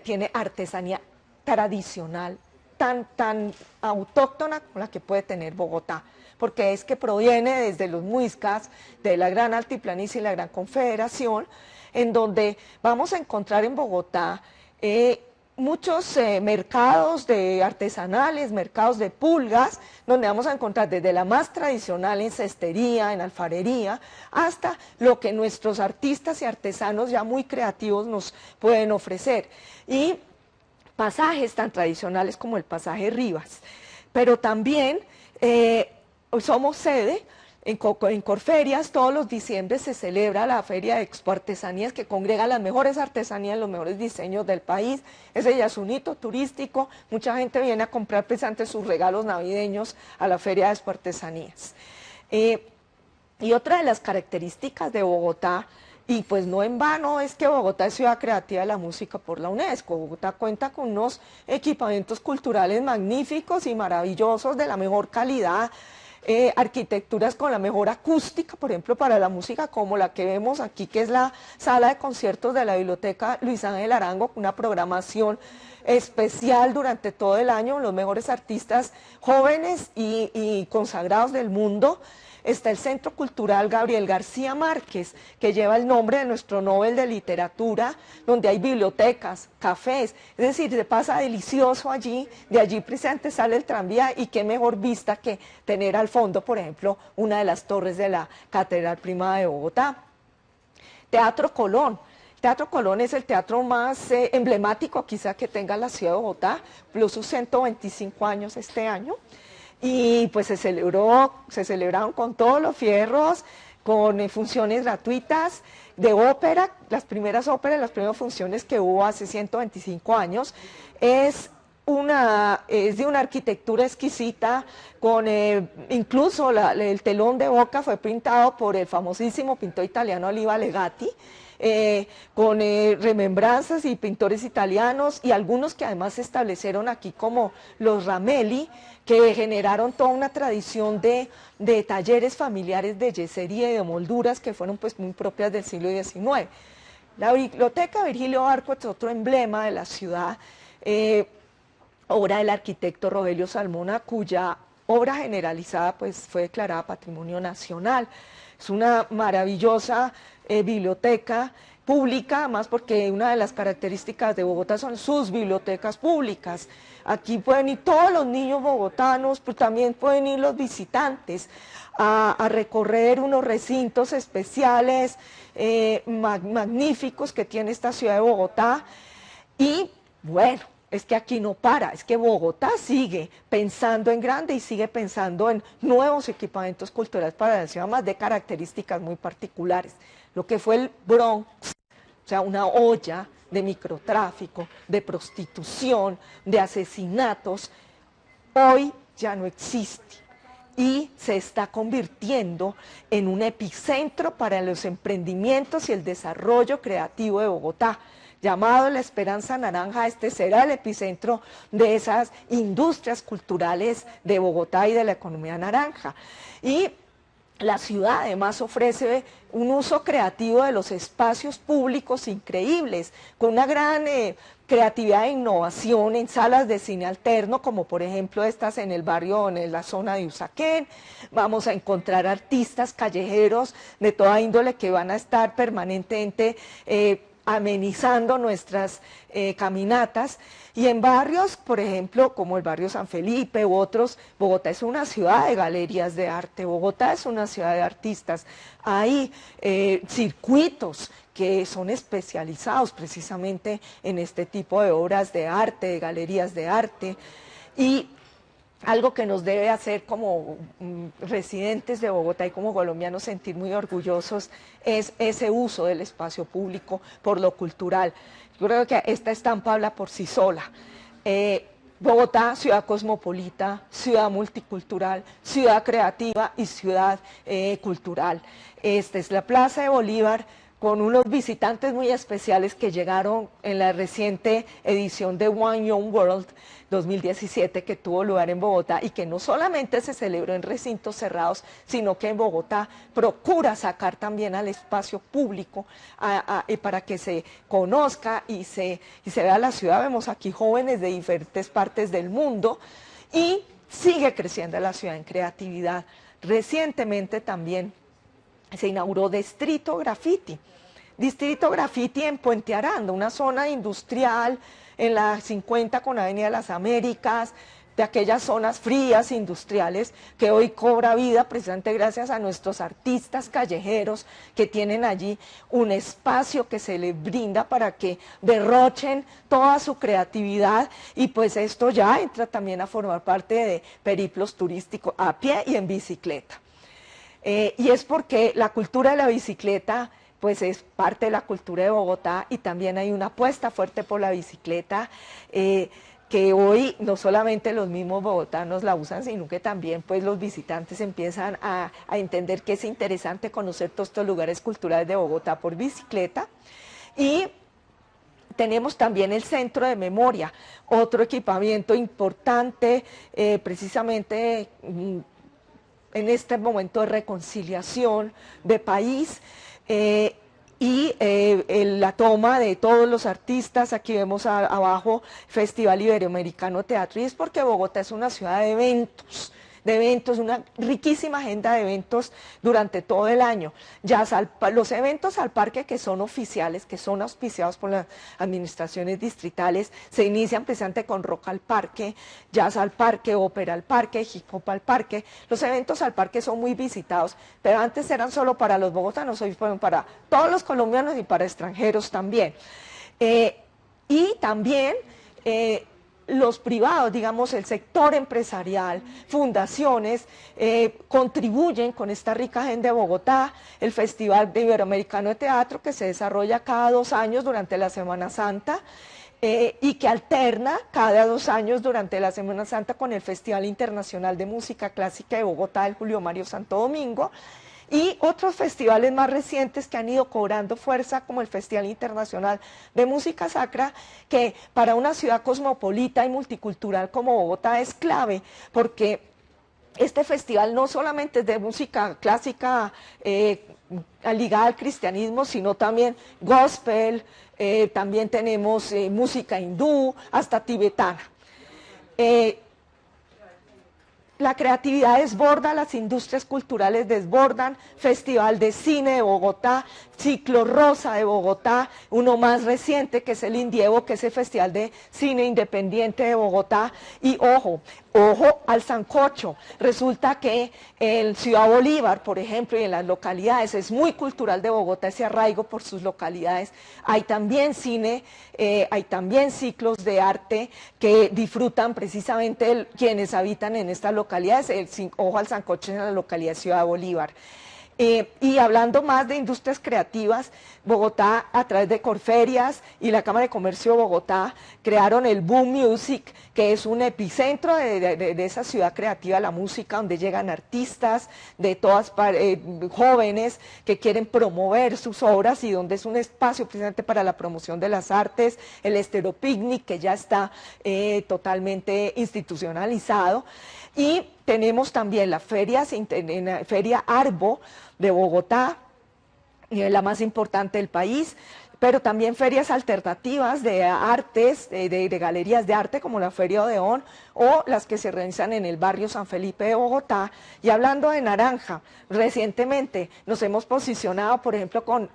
S1: tiene artesanía tradicional tan autóctona como la que puede tener Bogotá, porque es que proviene desde los muiscas, de la Gran Altiplanicie y la Gran Confederación, en donde vamos a encontrar en Bogotá muchos mercados de artesanales, mercados de pulgas, donde vamos a encontrar desde la más tradicional en cestería, en alfarería, hasta lo que nuestros artistas y artesanos ya muy creativos nos pueden ofrecer. Y pasajes tan tradicionales como el pasaje Rivas. Pero también somos sede. En Corferias todos los diciembres se celebra la Feria de Expo Artesanías, que congrega las mejores artesanías, los mejores diseños del país. Ese ya es un hito turístico. Mucha gente viene a comprar precisamente sus regalos navideños a la Feria de Expo Artesanías. Y otra de las características de Bogotá, y pues no en vano, es que Bogotá es ciudad creativa de la música por la UNESCO. Bogotá cuenta con unos equipamientos culturales magníficos y maravillosos de la mejor calidad, arquitecturas con la mejor acústica, por ejemplo, para la música, como la que vemos aquí, que es la sala de conciertos de la Biblioteca Luis Ángel Arango, con una programación especial durante todo el año, los mejores artistas jóvenes y consagrados del mundo. Está el Centro Cultural Gabriel García Márquez, que lleva el nombre de nuestro Nobel de Literatura, donde hay bibliotecas, cafés, es decir, se pasa delicioso allí, de allí precisamente sale el tranvía, y qué mejor vista que tener al fondo, por ejemplo, una de las torres de la Catedral Primada de Bogotá. Teatro Colón. Teatro Colón es el teatro más emblemático quizá que tenga la ciudad de Bogotá, plus sus 125 años este año. Y pues se celebraron con todos los fierros, con funciones gratuitas de ópera, las primeras funciones que hubo hace 125 años, es de una arquitectura exquisita, con incluso el telón de boca fue pintado por el famosísimo pintor italiano Oliva Legati, con remembranzas y pintores italianos, y algunos que además se establecieron aquí, como los Ramelli, que generaron toda una tradición de talleres familiares de yesería y de molduras que fueron pues muy propias del siglo XIX. La Biblioteca Virgilio Barco es otro emblema de la ciudad, obra del arquitecto Rogelio Salmona, cuya obra generalizada pues fue declarada Patrimonio Nacional. Es una maravillosa biblioteca pública, además porque una de las características de Bogotá son sus bibliotecas públicas. Aquí pueden ir todos los niños bogotanos, pero también pueden ir los visitantes a recorrer unos recintos especiales, magníficos, que tiene esta ciudad de Bogotá. Y bueno, es que aquí no para, es que Bogotá sigue pensando en grande y sigue pensando en nuevos equipamientos culturales para la ciudad, más de características muy particulares. Lo que fue el Bronx, o sea, una olla de microtráfico, de prostitución, de asesinatos, hoy ya no existe y se está convirtiendo en un epicentro para los emprendimientos y el desarrollo creativo de Bogotá. Llamado La Esperanza Naranja, este será el epicentro de esas industrias culturales de Bogotá y de la economía naranja. Y la ciudad además ofrece un uso creativo de los espacios públicos increíbles, con una gran creatividad e innovación en salas de cine alterno, como por ejemplo estas en el barrio, en la zona de Usaquén. Vamos a encontrar artistas callejeros de toda índole que van a estar permanentemente amenizando nuestras caminatas. Y en barrios, por ejemplo, como el barrio San Felipe u otros, Bogotá es una ciudad de galerías de arte, Bogotá es una ciudad de artistas. Hay circuitos que son especializados precisamente en este tipo de obras de arte, de galerías de arte. Y algo que nos debe hacer como residentes de Bogotá y como colombianos sentir muy orgullosos es ese uso del espacio público por lo cultural. Yo creo que esta estampa habla por sí sola. Bogotá, ciudad cosmopolita, ciudad multicultural, ciudad creativa y ciudad cultural. Esta es la Plaza de Bolívar, con unos visitantes muy especiales que llegaron en la reciente edición de One Young World 2017 que tuvo lugar en Bogotá y que no solamente se celebró en recintos cerrados, sino que en Bogotá procura sacar también al espacio público para que se conozca y se vea la ciudad. Vemos aquí jóvenes de diferentes partes del mundo y sigue creciendo la ciudad en creatividad. Recientemente también se inauguró Distrito Graffiti. Distrito Graffiti en Puente Aranda, una zona industrial en la 50 con Avenida de las Américas, de aquellas zonas frías industriales que hoy cobra vida precisamente gracias a nuestros artistas callejeros que tienen allí un espacio que se les brinda para que derrochen toda su creatividad y pues esto ya entra también a formar parte de periplos turísticos a pie y en bicicleta. Y es porque la cultura de la bicicleta pues es parte de la cultura de Bogotá y también hay una apuesta fuerte por la bicicleta que hoy no solamente los mismos bogotanos la usan, sino que también pues los visitantes empiezan a entender que es interesante conocer todos estos lugares culturales de Bogotá por bicicleta. Y tenemos también el Centro de Memoria, otro equipamiento importante precisamente en este momento de reconciliación de país la toma de todos los artistas. Aquí vemos abajo Festival Iberoamericano de Teatro, y es porque Bogotá es una ciudad de eventos, una riquísima agenda de eventos durante todo el año. Los eventos al parque que son oficiales, que son auspiciados por las administraciones distritales, se inician precisamente con Rock al Parque, Jazz al Parque, Ópera al Parque, Hip Hop al Parque. Los eventos al parque son muy visitados, pero antes eran solo para los bogotanos, hoy fueron para todos los colombianos y para extranjeros también. Y también los privados, digamos, el sector empresarial, fundaciones, contribuyen con esta rica agenda de Bogotá, el Festival Iberoamericano de Teatro que se desarrolla cada 2 años durante la Semana Santa y que alterna cada 2 años durante la Semana Santa con el Festival Internacional de Música Clásica de Bogotá, el Julio Mario Santo Domingo, y otros festivales más recientes que han ido cobrando fuerza, como el Festival Internacional de Música Sacra, que para una ciudad cosmopolita y multicultural como Bogotá es clave, porque este festival no solamente es de música clásica ligada al cristianismo, sino también gospel, también tenemos música hindú, hasta tibetana. La creatividad desborda, las industrias culturales desbordan, Festival de Cine de Bogotá, Ciclo Rosa de Bogotá, uno más reciente que es el Indievo, que es el Festival de Cine Independiente de Bogotá, y ojo al sancocho. Resulta que en Ciudad Bolívar, por ejemplo, y en las localidades, es muy cultural de Bogotá ese arraigo por sus localidades. Hay también cine, hay también ciclos de arte que disfrutan precisamente quienes habitan en estas localidades. Ojo al sancocho en la localidad de Ciudad Bolívar. Y hablando más de industrias creativas, Bogotá, a través de Corferias y la Cámara de Comercio de Bogotá, crearon el Boom Music, que es un epicentro de esa ciudad creativa, la música, donde llegan artistas de todas jóvenes que quieren promover sus obras y donde es un espacio precisamente para la promoción de las artes, el Estéreo Picnic, que ya está totalmente institucionalizado. Y tenemos también la Feria Arbo de Bogotá, la más importante del país, pero también ferias alternativas de artes, de galerías de arte como la Feria Odeón o las que se realizan en el barrio San Felipe de Bogotá. Y hablando de naranja, recientemente nos hemos posicionado, por ejemplo, con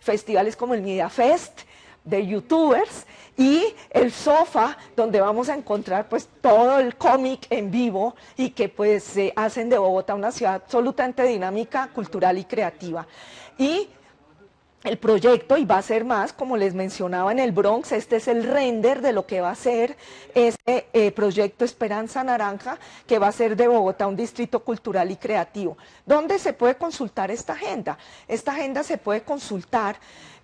S1: festivales como el Media Fest, de youtubers, y el Sofá, donde vamos a encontrar pues todo el cómic en vivo y que pues hacen de Bogotá una ciudad absolutamente dinámica, cultural y creativa. Y el proyecto, y va a ser más, como les mencionaba en el Bronx, este es el render de lo que va a ser este proyecto Esperanza Naranja, que va a ser de Bogotá un distrito cultural y creativo. ¿Dónde se puede consultar esta agenda? Esta agenda se puede consultar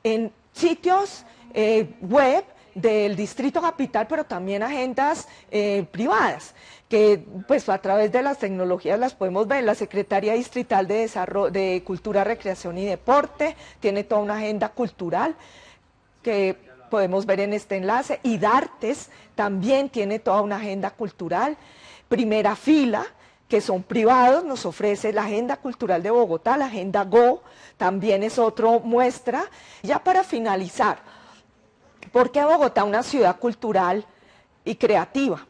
S1: en sitios web del Distrito Capital, pero también agendas privadas, que pues a través de las tecnologías las podemos ver. La Secretaría Distrital de Desarrollo, de Cultura, Recreación y Deporte tiene toda una agenda cultural que podemos ver en este enlace, y Dartes también tiene toda una agenda cultural. Primera Fila, que son privados, nos ofrece la Agenda Cultural de Bogotá, la Agenda Go, también es otra muestra. Ya para finalizar, ¿por qué Bogotá una ciudad cultural y creativa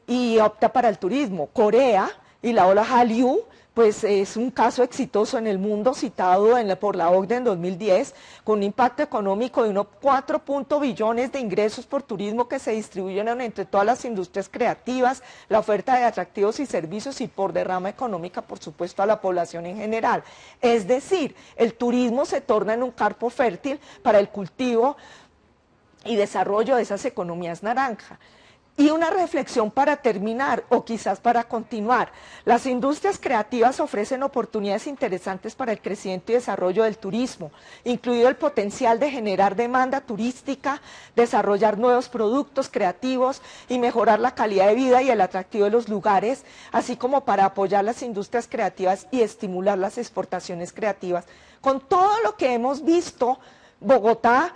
S1: y opta para el turismo? Corea y la ola Hallyu, pues es un caso exitoso en el mundo, citado por la OCDE en 2010, con un impacto económico de unos 4 billones de ingresos por turismo que se distribuyeron entre todas las industrias creativas, la oferta de atractivos y servicios, y por derrama económica, por supuesto, a la población en general. Es decir, el turismo se torna en un campo fértil para el cultivo y desarrollo de esas economías naranja. Y una reflexión para terminar, o quizás para continuar: las industrias creativas ofrecen oportunidades interesantes para el crecimiento y desarrollo del turismo, incluido el potencial de generar demanda turística, desarrollar nuevos productos creativos y mejorar la calidad de vida y el atractivo de los lugares, así como para apoyar las industrias creativas y estimular las exportaciones creativas. Con todo lo que hemos visto, Bogotá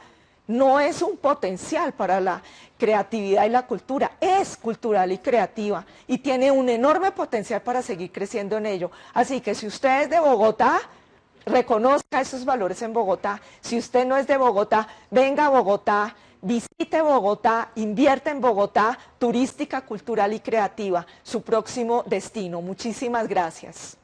S1: no es un potencial para la creatividad y la cultura, es cultural y creativa, y tiene un enorme potencial para seguir creciendo en ello. Así que si usted es de Bogotá, reconozca esos valores en Bogotá. Si usted no es de Bogotá, venga a Bogotá, visite Bogotá, invierta en Bogotá, turística, cultural y creativa, su próximo destino. Muchísimas gracias.